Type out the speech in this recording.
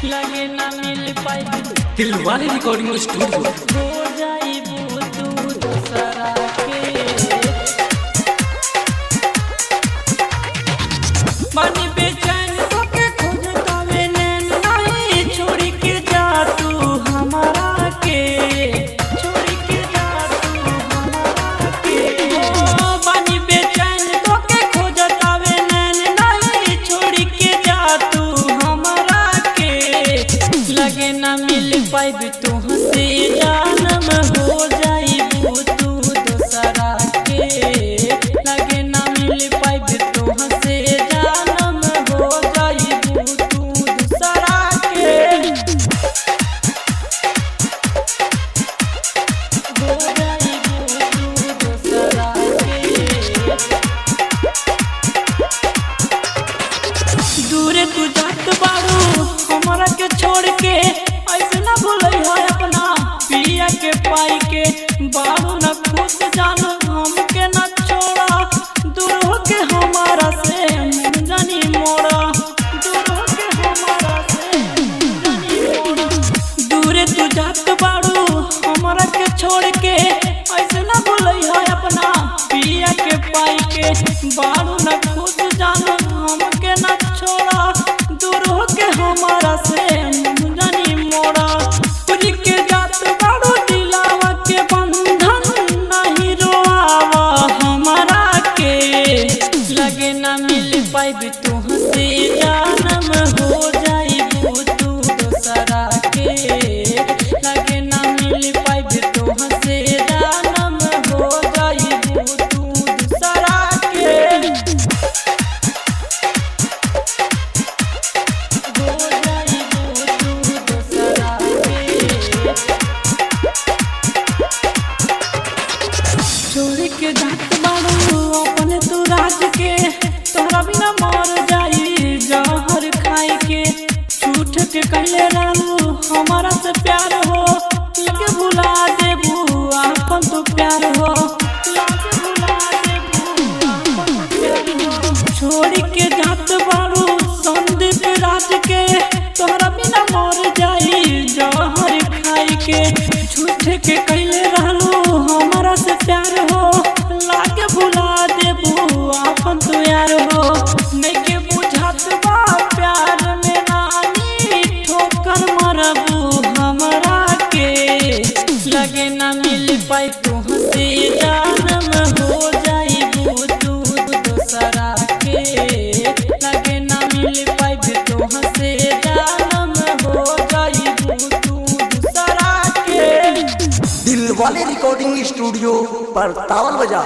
लगे ना मिल पाई Dilwale recording studio हो जाई तू दूसरा के बनी बेचैन होके खुद कावे नैन नहीं छोड़ के जा तू हमारा के छोड़ के जा तू हमारा के बनी बेचैन होके खुद कावे नैन नहीं छोड़ के जा तू हमारा के लगे ना मिल पाई तू हंसे जानम हो जाई तू दूसरा के लगे ना मिल पाई तू हंसे जानम हो जाई तू दूसरा के हो जाई तू दूसरा के दूर तू जात बारू हमरा के छोड़ के ऐसे ना भूलई है अपना पिया के पाई के बारू न खुद जान हमके न छोड़ा दूर हो के हमारा से जानी मोड़ा दूर हो के हमारा से जानी मोड़ा दूर तू जात बारू हमरा के छोड़ के ऐसे ना भूलई है अपना पिया के पाई के बारू न खुद जान हमके न छोड़ा दूर हो के हमारा से जानी मोड़ा तुझ के जात बारू दिलावा के बंधन नहीं रोआवा हमारा के लगे ना मिल पाई तू हंसे जानम हो जाई तू दूसरा के लगे ना मिल पाई तू हंसे जानम हो जाई तू दूसरा के हो जाई तू दूसरा के छोड़ के जात बारू अपने तू राज के तोहरा बिना मर जाई जहर खाई के झूठ के कहले रहलू हमारा से प्यार हो लगे भुला देबू आपन तो प्यार हो लगे भुला देबू आपन तो प्यार हो छोड़ के जात बारू संदीप राज के तोहरा बिना मर जाई जहर खाई के झूठ के कहले रहलू हमारा से प्यार हो लागे भुला देबू आपन तो यार हो नहीं के बुझात बा प्यार में रानी ठोकर मरबू हमरा के लगे ना मिल पाई तू हंसे जानम हो जाई तू दूसरा के लगे ना मिल पाई तू हंसे जानम हो जाई तू दूसरा के दिलवाले रिकॉर्डिंग स्टूडियो पर तावल बजा।